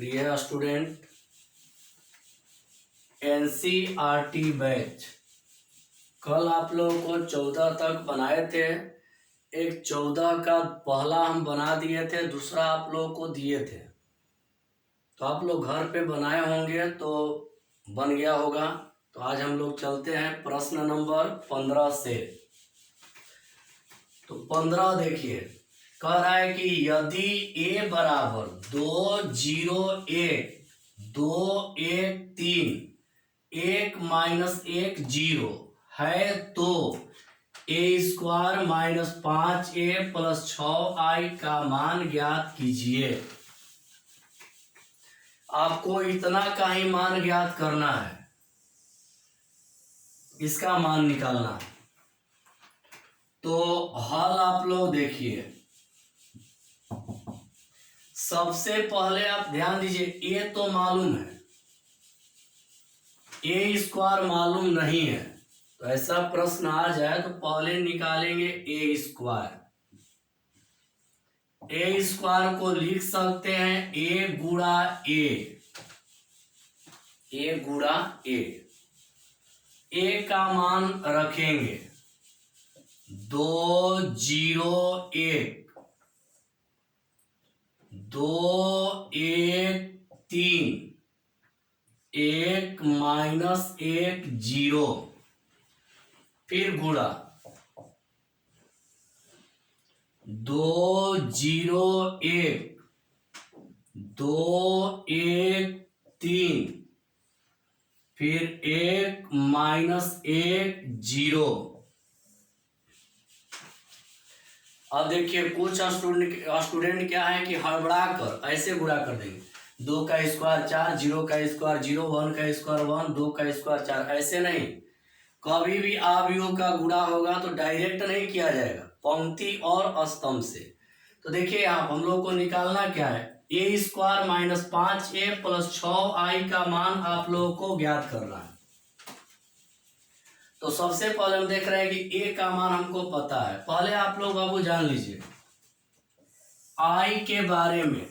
प्रिय student, NCERT batch कल आप लोगों को 14 तक बनाए थे। एक 14 का पहला हम बना दिए थे, दूसरा आप लोगों को दिए थे। तो आप लोग घर पे बनाए होंगे तो बन गया होगा। तो आज हम लोग चलते हैं प्रश्न नंबर 15 से। तो 15 देखिए, कह रहा है कि यदि a बराबर 2 0 1 2 1 3 1 माइनस 1 0 है तो a² minus 5a plus 6i का मान ज्ञात कीजिए। आपको इतना का ही मान ज्ञात करना है, इसका मान निकालना है। तो हल आप लोग देखिए, सबसे पहले आप ध्यान दीजिए, ए तो मालूम है, a² मालूम नहीं है। तो ऐसा प्रश्न आ जाए तो पहले निकालेंगे a²। a² को लिख सकते हैं a गुणा a, a गुणा a। a का मान रखेंगे 2 0 1 2 1 3 1 माइनस 1 0, फिर गुणा 2 0 1 2 1 3 फिर 1 माइनस 1 0। अब देखिए, कुछ स्टूडेंट क्या है कि हड़बड़ा कर ऐसे गुणा कर देंगे। 2 का स्क्वायर 4, 0 का स्क्वायर 0, 1 का स्क्वायर 1, 2 का स्क्वायर 4। ऐसे नहीं, कभी भी अवयव का गुणा होगा तो डायरेक्ट नहीं किया जाएगा, पंक्ति और स्तंभ से। तो देखिए, आप हम लोग को निकालना क्या है, a² minus 5a plus 6i का मान आप लोगों को ज्ञात करना है। तो सबसे पहले हम देख रहे हैं कि a का मान हमको पता है। पहले आप लोग बाबू जान लीजिए i के बारे में।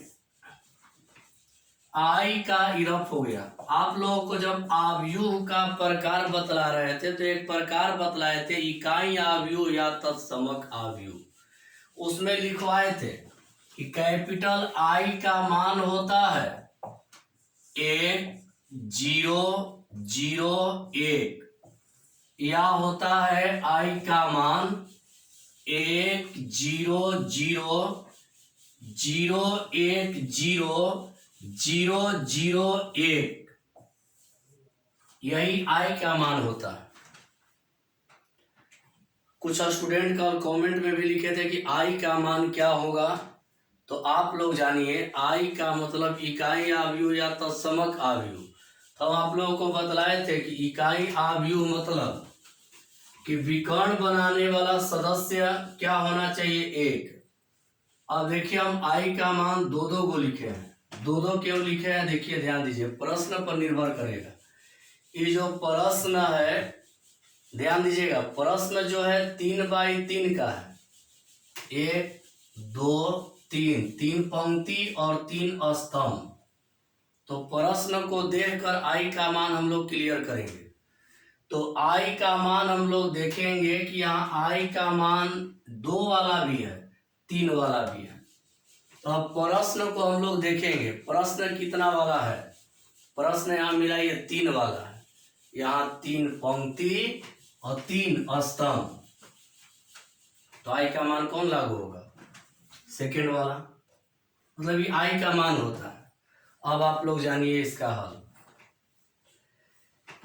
i का इरफ हो गया। आप लोगों को जब अवयव का प्रकार बतला रहे थे तो एक प्रकार बतलाए थे, इकाई अवयव या तत्समक अवयव। उसमें लिखवाए थे कि कैपिटल I का मान होता है 1 0 0 1, या होता है I का मान 1 0 0 0 1 0 0 0 1, यही I का मान होता है। कुछ स्टूडेंट का कमेंट में भी लिखे थे कि I का मान क्या होगा। तो आप लोग जानिए, I का मतलब इकाई अवयव या तत्समक अवयव। तो आप लोगों को बतलाए थे कि इकाई अवयव मतलब कि विकर्ण बनाने वाला सदस्य क्या होना चाहिए, 1। अब देखिए, हम I का मान 2 को लिखे हैं। 2 क्यों लिखे हैं, देखिए ध्यान दीजिए, प्रश्न पर निर्भर करेगा। ये जो प्रश्न है, ध्यान दीजिएगा, प्रश्न जो है 3x3 का है, 1 2 3, 3 पंक्ति और 3 स्तंभ। तो प्रश्न को देखकर I का मान हम लोग क्लियर करेंगे। तो I का मान हम लोग देखेंगे कि यहाँ I का मान 2 वाला भी है, 3 वाला भी है। तो अब प्रश्न को हम लोग देखेंगे, प्रश्न कितना वाला है। प्रश्न यहाँ मिला ये 3 वाला है, यहाँ 3 पंक्ति और 3 स्तंभ। तो I का मान कौन लागू होगा, सेकेंड वाला, मतलब ये I का मान होता है। अब आप लोग जानिए इसका हल।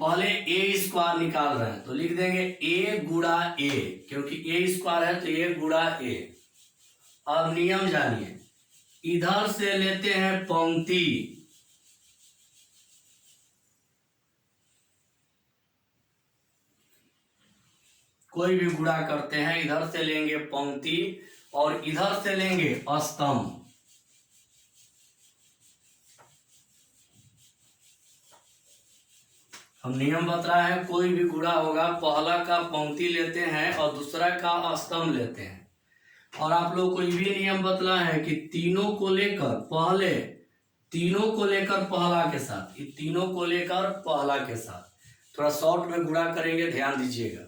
पहले a² निकाल रहे हैं तो लिख देंगे a गुणा a, क्योंकि a² है तो a गुणा a। अब नियम जानिए, इधर से लेते हैं पंक्ति, कोई भी गुणा करते हैं, इधर से लेंगे पंक्ति और इधर से लेंगे स्तंभ। हम नियम बता रहे हैं, कोई भी गुणा होगा, पहला का पंक्ति लेते हैं और दूसरा का स्तंभ लेते हैं। और आप लोग को ये भी नियम बतला है कि तीनों को लेकर पहले तीनों को लेकर पहला के साथ, ये तीनों को लेकर पहला के साथ थोड़ा शॉर्ट में गुणा करेंगे, ध्यान दीजिएगा।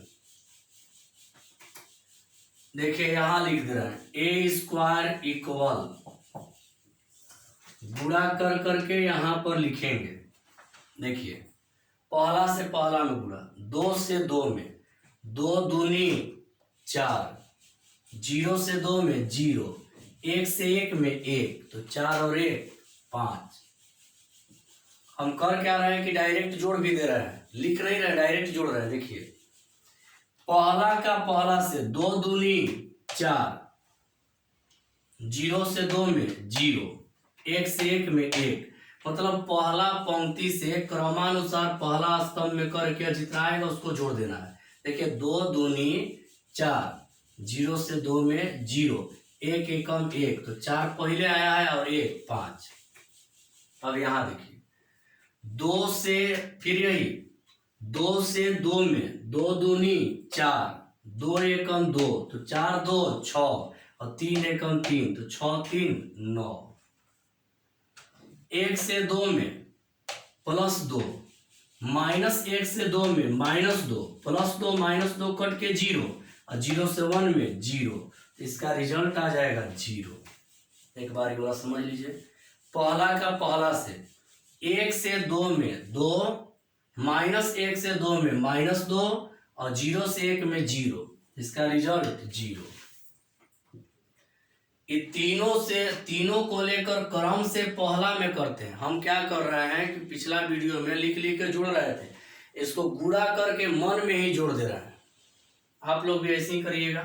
देखिए यहां लिख दे रहे हैं ए स्क्वायर इक्वल, गुणा कर करके यहां पर लिखेंगे। देखिए पहला से पहला में गुणा, 2 से 2 में 2 दूनी 4, 0 से 2 में 0, 1 से 1 में 1, तो 4 और 1 5। हम कर क्या रहे हैं कि डायरेक्ट जोड़ भी दे रहे हैं, लिख नहीं रहे, डायरेक्ट जोड़ रहे हैं। देखिए पहला का पहला से 2 दूनी 4, 0 से 2 में 0, 1 से 1 में 1, मतलब पहला पंक्ति से क्रमानुसार पहला स्तंभ में करके जितना आएगा उसको जोड़ देना है। देखिए 2 दूनी 4, 0 से 2 में 0, 1 एकम 1, तो 4 पहले आया है और 1 5। अब यहां देखिए 2 से, फिर यही 2 से 2 में 2 दूनी 4, 2 एकम 2, तो 4 2 6 और 3 एकम 3, तो 6 3 9। 1 से 2 में +2, -1 से 2 में -2, +2 -2 कट के 0, और 0 से 1 में 0, इसका रिजल्ट आ जाएगा 0। एक बार ये समझ लीजिए, पहला का पहला से 1 से 2 में 2, -1 से 2 में -2, और 0 से 1 में 0, इसका रिजल्ट 0। ये तीनों को लेकर क्रम से पहला में करते हैं। हम क्या कर रहे हैं कि पिछला वीडियो में लिख के जोड़ रहे थे, इसको गुणा करके मन में ही जोड़ दे रहे हैं। आप लोग भी ऐसे ही करिएगा।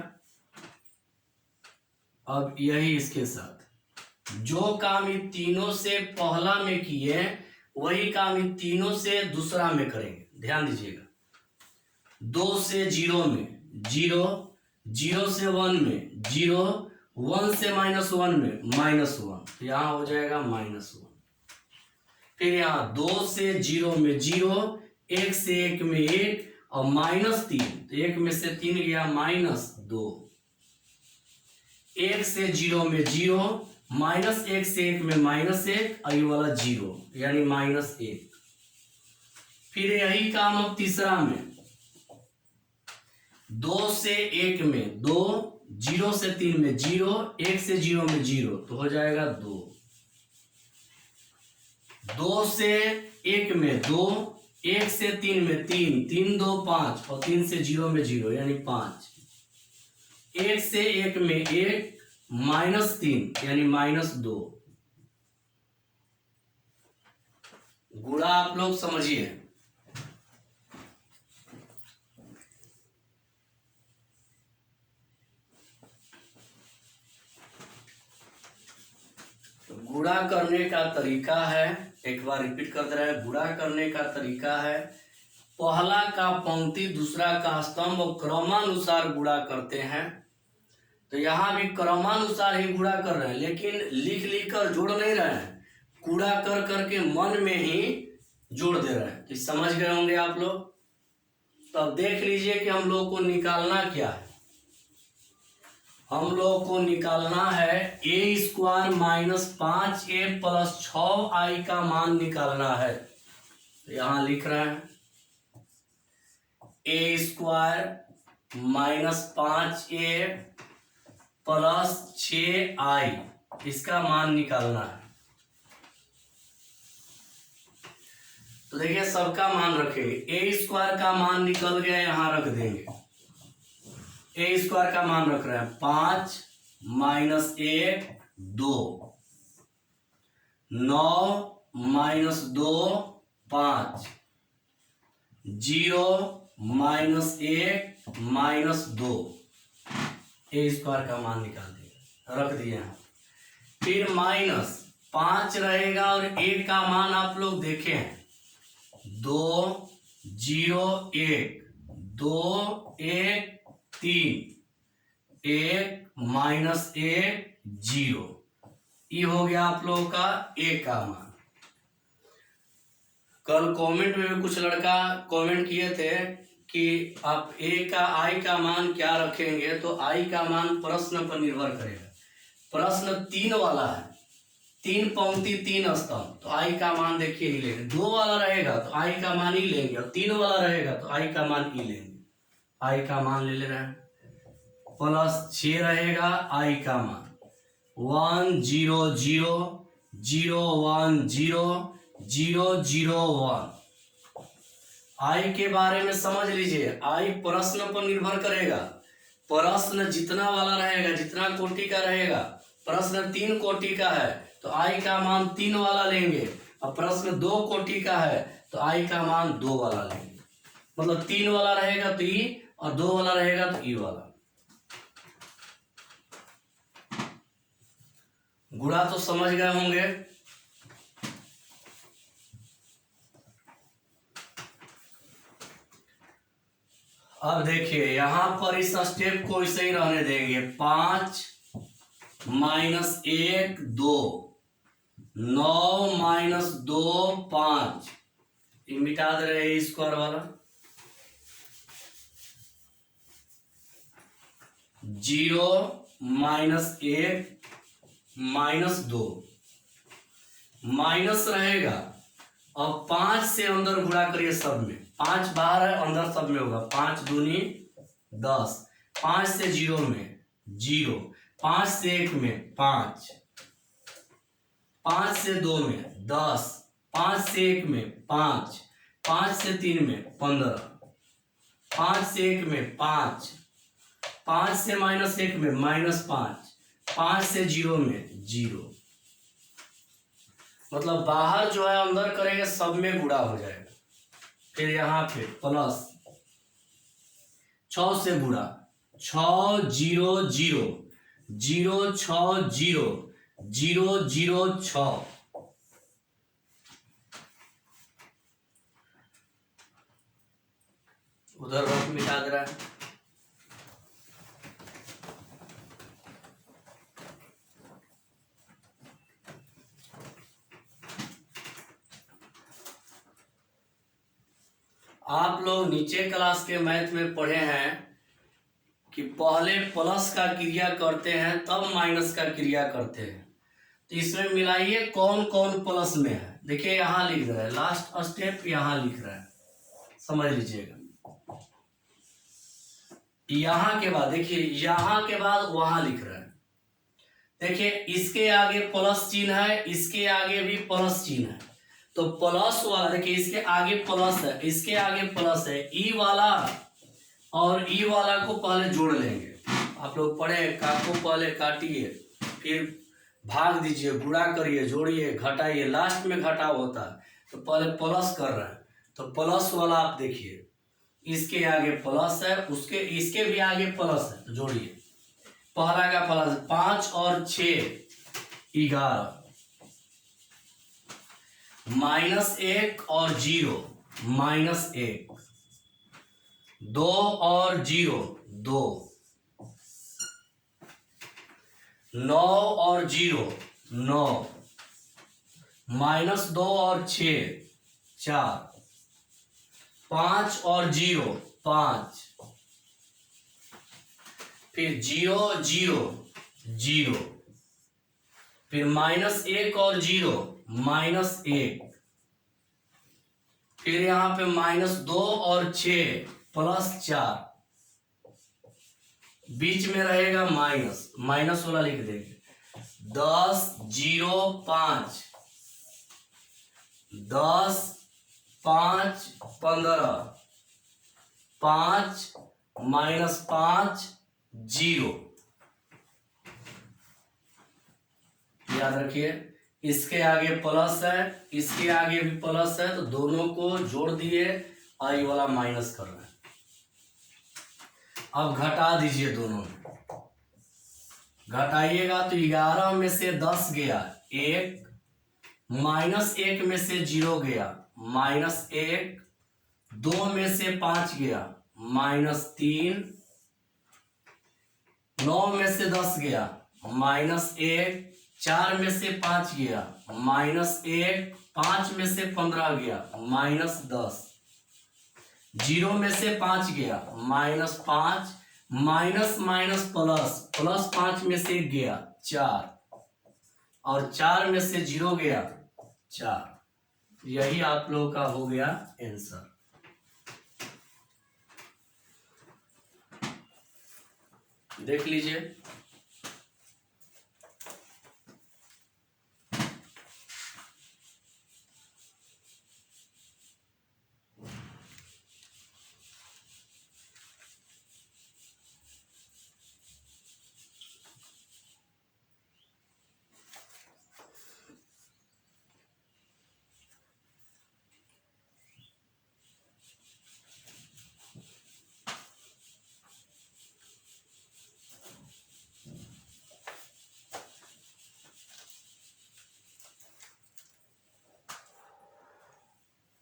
अब यही इसके साथ जो काम इन तीनों से पहला में किए वही काम इन तीनों से दूसरा में करेंगे। ध्यान दीजिएगा, 2 से 0 में 0, 0 से 1 में 0, 1 से -1 में -1, यहां हो जाएगा -1। फिर यहाँ 2 से 0 में 0, 1 से 1 में 1, और -3, तो 1 में से 3 गया -2। 1 से 0 में 0, -1 से 1 में -1, और ये वाला 0 यानी -1। फिर यही काम अब तीसरा में, 2 से 1 में 2, 0 से 3 में 0, 1 से 0 में 0, तो हो जाएगा 2। 2 से 1 में 2, 1 से 3 में 3, 3 2 5, और 3 से 0 में 0 यानी 5। 1 से 1 में 1, -3 यानी -2। गुणा आप लोग समझिए। गुणा करने का तरीका है, एक बार रिपीट कर दे रहे हैं, गुणा करने का तरीका है पहला का पंक्ति दूसरा का स्तंभ और क्रमानुसार गुणा करते हैं। तो यहाँ भी क्रमानुसार ही गुणा कर रहे हैं, लेकिन लिख कर जोड़ नहीं रहे हैं, गुणा कर करके मन में ही जोड़ दे रहे हैं। तो समझ गए होंगे आप लोग। तो अब देख लीजिए कि हम लोग को निकालना क्या है। हम लोग को निकालना है a² - 5a + 6i का मान निकालना है। तो यहां लिख रहे हैं a² - 5a + 6i, इसका मान निकालना है। तो देखिए सबका मान रखेंगे। a² का मान निकल गया, यहां रख देंगे। a² का मान रख रहे हैं 5 - 1 2, 9 - 2 5, 0 - 1 - 2, a² का मान निकाल दिया, रख दिए हैं। फिर -5 रहेगा और a का मान आप लोग देखे हैं 2 0 1, 2 1 3, 1 - 1 0, ये हो गया आप लोगों का a का मान। कल कमेंट में भी कुछ लड़का कमेंट किए थे कि आप i का मान क्या रखेंगे, तो i का मान प्रश्न पर निर्भर करेगा। प्रश्न 3 वाला है, 3 पंक्ति 3 स्तंभ, तो आई का मान देखिए ही लेंगे। 2 वाला रहेगा तो आई का मान ही लेंगे, और 3 वाला रहेगा तो आई का मान ही लेंगे। आई का मान ले रहे हैं, +6 रहेगा आई का मान 1 0 0 0 1 0 0 0 1। आई के बारे में समझ लीजिए, आई प्रश्न पर निर्भर करेगा। प्रश्न जितना वाला रहेगा, जितना कोटि का रहेगा, प्रश्न 3 कोटि का है तो आई का मान 3 वाला लेंगे, और प्रश्न 2 कोटि का है तो आई का मान 2 वाला लेंगे। मतलब 3 वाला रहेगा तो ई, और 2 वाला रहेगा तो ई वाला। गुणा तो समझ गए होंगे। अब देखिए यहां पर इस स्टेप को ऐसे ही रहने देंगे। 5 - 1 2, 9 - 2 5, ये मिटा दे रहे हैं स्क्वायर वाला। 0 - 1 -2 माइनस रहेगा, और 5 से अंदर गुणा करिए सब में। 5 बाहर है, अंदर सब में होगा। 5 दूनी 10, 5 से 0 में 0, 5 से 1 में 5, 5 से 2 में 10, 5 से 1 में 5, 5 से 3 में 15, 5 से 1 में 5, 5 से -1 में -5, 5 से 0 में 0। मतलब बाहर जो है अंदर करेंगे सब में गुणा हो जाएगा। फिर यहाँ पे प्लस 6 से गुणा, 6 0 0 0 6 0 0 0 6। उधर वक्त मिटा दे रहा है। आप लोग नीचे क्लास के मैथ में पढ़े हैं कि पहले प्लस का क्रिया करते हैं तब माइनस का क्रिया करते हैं। तो इसमें मिलाइए कौन कौन प्लस में है। देखिए यहाँ लिख रहा है, लास्ट स्टेप यहाँ लिख रहा है, समझ लीजिएगा। यहाँ के बाद देखिए, यहाँ के बाद वहां लिख रहा है। देखिए इसके आगे प्लस चिन्ह है, इसके आगे भी प्लस चिन्ह है, तो प्लस वाला देखिए इसके आगे प्लस है, इसके आगे प्लस है, ई वाला और ई वाला को पहले जोड़ लेंगे। आप लोग पढ़े, का को पहले काटिए, फिर भाग दीजिए, गुणा करिए, जोड़िए, घटाइए, लास्ट में घटाव होता है। तो पहले प्लस कर रहे हैं, तो प्लस वाला आप देखिए, इसके आगे प्लस है, उसके इसके भी आगे प्लस है, तो जोड़िए। पहला का प्लस 5 और 6 11, -1 और 0 -1, 2 और 0 2, 9 और 0 9, -2 और 6 4, 5 और 0 5, फिर 0 0 0, फिर -1 और 0 -1, फिर यहाँ पे -2 और 6 +4, बीच में रहेगा माइनस, माइनस वाला लिख देंगे। 10 0 5, 10 5 15, 5 -5 0। याद रखिए, इसके आगे प्लस है, इसके आगे भी प्लस है, तो दोनों को जोड़ दिए, आई वाला माइनस कर रहे हैं। अब घटा दीजिए दोनों में, घटाइएगा तो 11 में से 10 गया 1, -1 में से 0 गया -1, 2 में से 5 गया -3, 9 में से 10 गया -1, 4 में से 5 गया -1, 5 में से 15 गया -10, 0 में से 5 गया -5, माइनस माइनस प्लस, +5 में से 1 गया 4, और 4 में से 0 गया 4। यही आप लोगों का हो गया आंसर। देख लीजिए।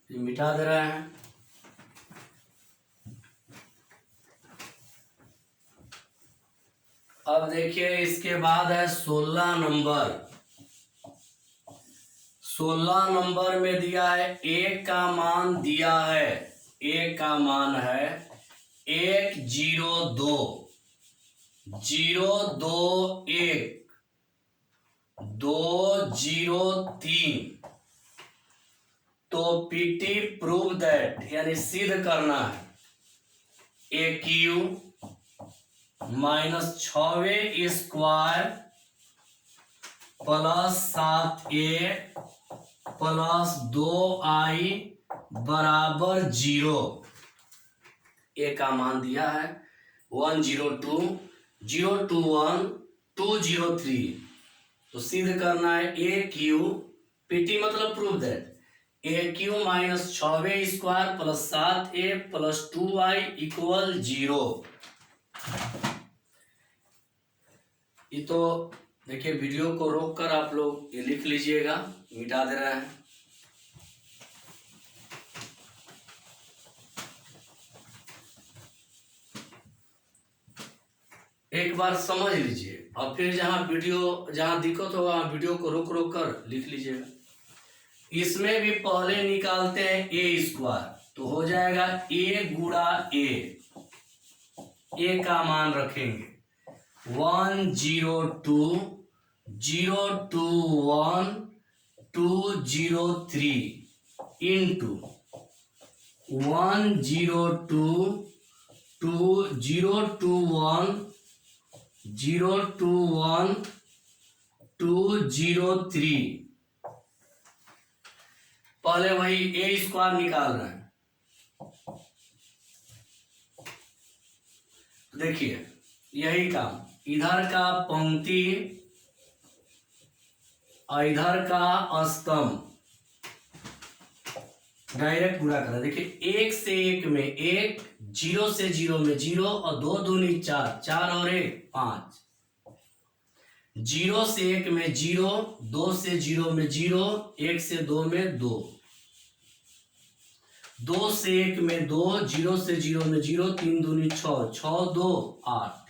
ये मिटा दे रहे हैं। अब देखिए इसके बाद है 16 नंबर। 16 नंबर में दिया है a का मान दिया है, a का मान है 102 021 203। तो पीटी प्रूव दैट यानी सिद्ध करना है AQ minus 6 square plus 7A plus 2I बराबर 0। A का मान दिया है 102 021 203। तो सिद्ध करना है AQ, PT मतलब prove that AQ minus 6 square plus 7A plus 2I equal 0। ये तो देखिए वीडियो को रोक कर आप लोग ये लिख लीजिएगा, मिटा दे रहे हैं। एक बार समझ लीजिए और फिर जहां दिक्कत होगा वीडियो को रोक रोक कर लिख लीजिएगा। इसमें भी पहले निकालते हैं ए स्क्वायर, तो हो जाएगा a गुणा ए का मान रखेंगे 102 021 203 इंटू 102 021 021 203। पहले वही ए स्क्वायर निकाल रहे हैं। देखिए यही काम, इधर का पंक्ति और इधर का स्तंभ डायरेक्ट गुणा करें। देखिए 1 से 1 में 1, 0 से 0 में 0 और 2 दूनी 4, 4 और 1 5। 0 से 1 में 0, 2 से 0 में 0, 1 से 2 में 2, 2 से 1 में 2, 0 से 0 में 0, 3 दूनी 6, 6 2 8।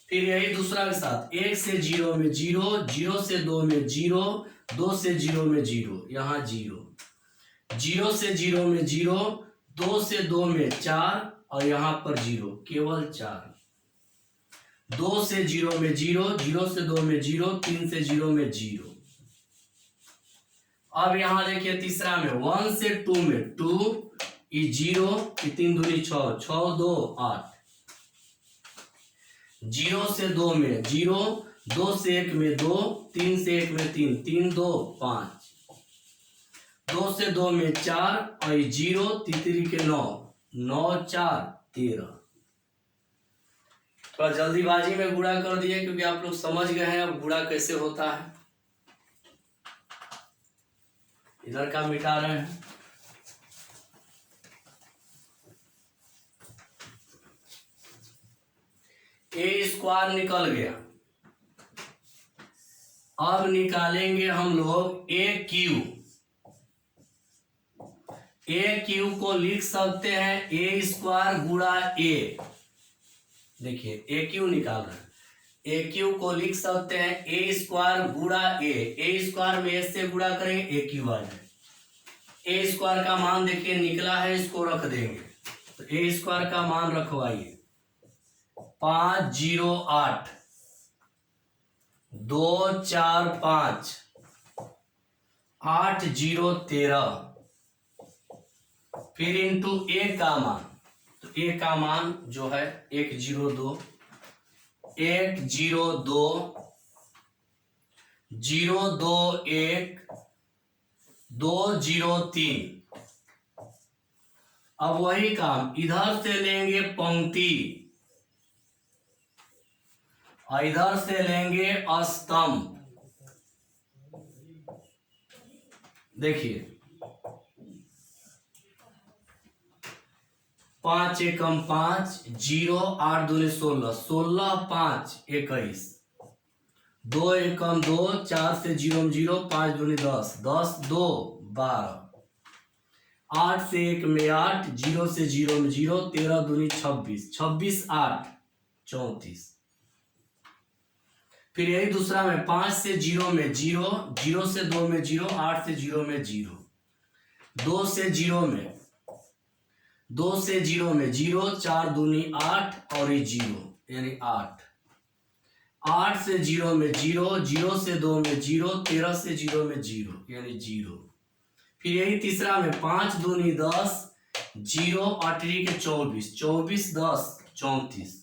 फिर यही दूसरा के साथ 1 से 0 में 0, 0 से 2 में 0, 2 से 0 में 0, यहाँ 0, 0 से 0 में 0, 2 से 2 में 4 और यहाँ पर 0, केवल 4, 2 से 0 में 0, 0 से 2 में 0, 3 से 0 में 0। अब यहाँ देखिए तीसरा में 1 से 2 में 2, 0, 3 दूनी 6, 6 2 8, 0 से 2 में 0, 2 से 1 में 2, 3 से 1 में 3, 3 2 5, 2 से 2 में 4 और 0 3 के 9, 9 4 13। थोड़ा जल्दीबाजी में गुणा कर दिए क्योंकि आप लोग समझ गए हैं अब गुणा कैसे होता है। इधर का मिटा रहे हैं। ए स्क्वायर निकल गया। अब निकालेंगे हम लोग ए क्यू को लिख सकते हैं ए स्क्वायर गुणा ए। देखिए ए क्यू निकाल रहे हैं, ए क्यू को लिख सकते हैं ए स्क्वायर गुणा ए स्क्वायर में ए से गुणा करेंगे ए क्यू आ जाए। ए स्क्वायर का मान देखिए निकला है, इसको रख देंगे तो ए स्क्वायर का मान रखवाइए 508 2 4 5 8 0 13, फिर इंटू ए का मान, तो ए का मान जो है 1 0 2 1 0 2 0 2 1 2 0 3। अब वही काम इधर से लेंगे पंक्ति और इधर से लेंगे स्तंभ। देखिए 5 एकम 5 0 8 दूनी 16 16 5 21 2 एकम 2 4 से 0 में 0 5 दूनी 10 10 2 12 8 से 1 में 8 0 से 0 में 0 13 दूनी 26 26 8 34। फिर यही दूसरा में 5 से 0 में 0 0 से 2 में 0 8 से 0 में 0 2 से 0 में 2 से 0 में 0 4 दूनी 8 और ये 0 यानी 8 8 से 0 में 0 0 से 2 में 0 13 से 0 में 0 यानी 0। फिर यही तीसरा में 5 दूनी 10 0 8 के 24 24 10 34।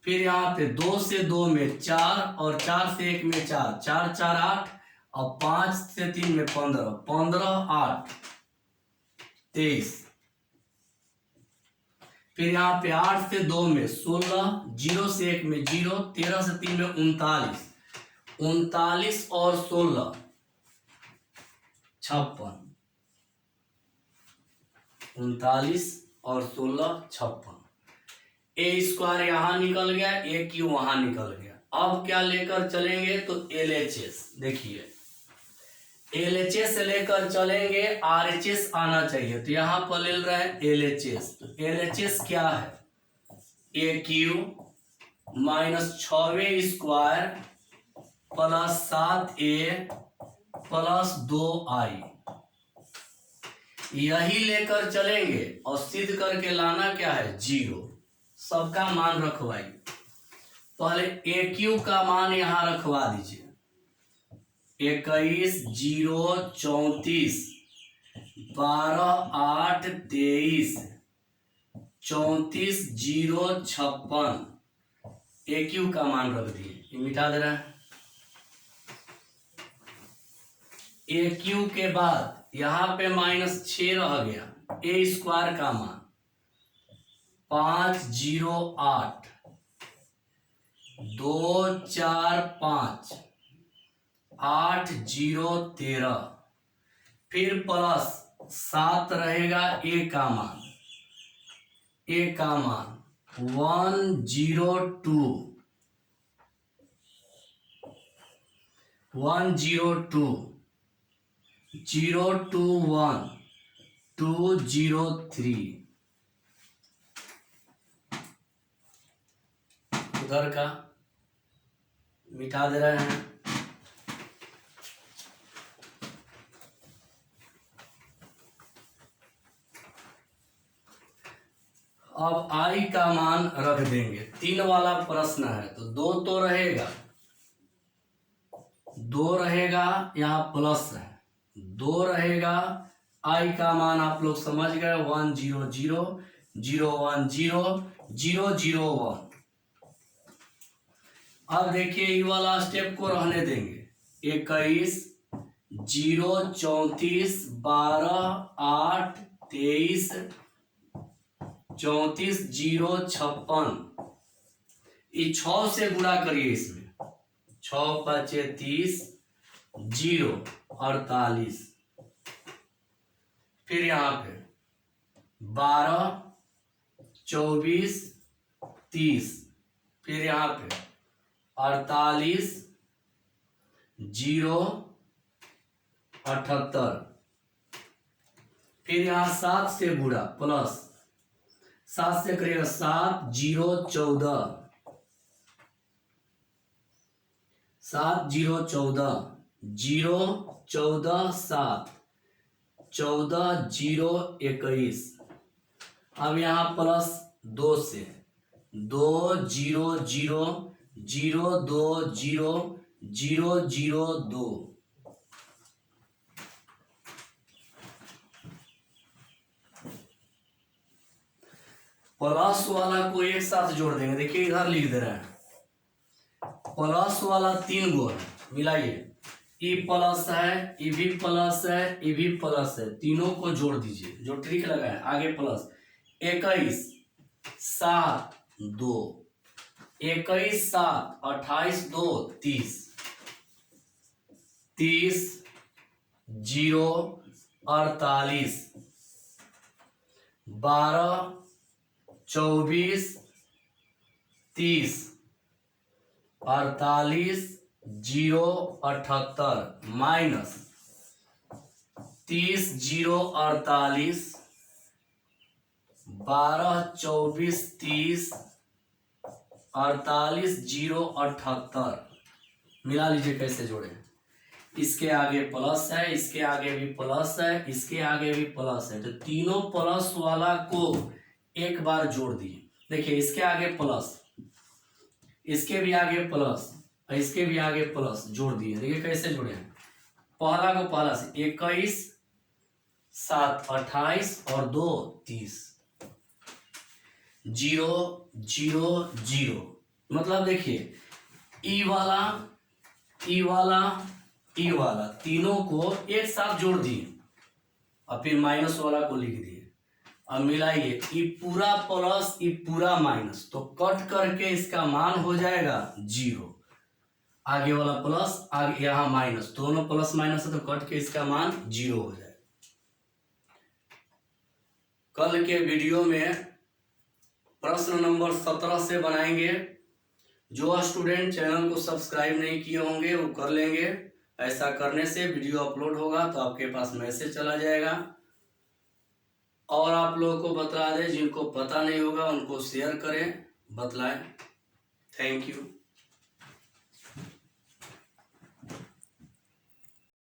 फिर यहाँ पे 2 से 2 में 4 और 4 से 1 में 4 4 4 8 और 5 से 3 में 15 15 8 23। फिर यहाँ पे 8 से 2 में 16 0 से 1 में 0 13 से 3 में 39 39 और 16 56 39 और 16 56। ए स्क्वायर यहां निकल गया, ए क्यू वहां निकल गया। अब क्या लेकर चलेंगे तो LHS। देखिए LHS से लेकर चलेंगे RHS आना चाहिए, तो यहां पर ले रहे हैं LHS। तो LHS क्या है AQ minus 6 square plus 7A plus 2I, यही लेकर चलेंगे और सिद्ध करके लाना क्या है 0। सबका मान रखवाई, पहले AQ का मान यहां रखवा दीजिए 21 0 34 12 8 23 34 0 56। AQ का मान रख दिए, ये मिटा दे रहा है। AQ के बाद यहां पे -6 रह गया, A स्क्वायर का मान 5 0 8 2 4 5 8 0 13। फिर प्लस 7 रहेगा A का मान, A का मान 1 0 2 1 0 2 0 2 1 2 0 3। उधर का मिटा दे रहे हैं। अब I का मान रख देंगे, 3 वाला प्रश्न है तो 2 तो रहेगा, 2 रहेगा, यहाँ प्लस है 2 रहेगा। I का मान आप लोग समझ गए 1 0 0 0 1 0 0 0 1। अब देखिए ये वाला स्टेप को रहने देंगे 21 0 34 12 8 23 34 0 56। ये 6 से गुणा करिए, इसमें 6 5 30 0 48। फिर यहाँ पे 12 24 30, फिर यहाँ पे 48 0 78। फिर यहाँ 7 से गुणा प्लस 7 से करेगा 7 0 14 7 0 14 0 14 7 14 0 21। अब यहाँ प्लस 2 से 2 0 0 0200002। प्लस वाला को एक साथ जोड़ देंगे। देखिए इधर लिख दे रहे हैं, प्लस वाला 3 गो है, मिलाइए। ई प्लस है, ई भी प्लस है, ई भी प्लस है, तीनों को जोड़ दीजिए। जो ट्रिक लगा है आगे प्लस 21 7 2, 21 7 28 2 30, 30 0 48 12 24 30 48 0 78 माइनस 30 0 48 12 24 30 48 0 78। मिला लीजिए कैसे जोड़े। इसके आगे प्लस है, इसके आगे भी प्लस है, इसके आगे भी प्लस है, तो तीनों प्लस वाला को एक बार जोड़ दिए। देखिए इसके आगे प्लस, इसके भी आगे प्लस, इसके भी आगे प्लस, जोड़ दिए। देखिए कैसे जुड़े हैं। पहला को पहला से 21 7 28 और 2 30, 0 0 0। मतलब देखिए ई वाला ई वाला ई वाला तीनों को एक साथ जोड़ दिए और फिर माइनस वाला को लिख दिए। अब मिलाइए, ई पूरा प्लस ई पूरा माइनस, तो कट करके इसका मान हो जाएगा 0। आगे वाला प्लस, आगे यहाँ माइनस, दोनों प्लस माइनस है तो कट के इसका मान 0 हो जाएगा। कल के वीडियो में प्रश्न नंबर 17 से बनाएंगे। जो स्टूडेंट चैनल को सब्सक्राइब नहीं किए होंगे वो कर लेंगे। ऐसा करने से वीडियो अपलोड होगा तो आपके पास मैसेज चला जाएगा। और आप लोगों को बता दें, जिनको पता नहीं होगा उनको शेयर करें, बतलाएं। Thank you.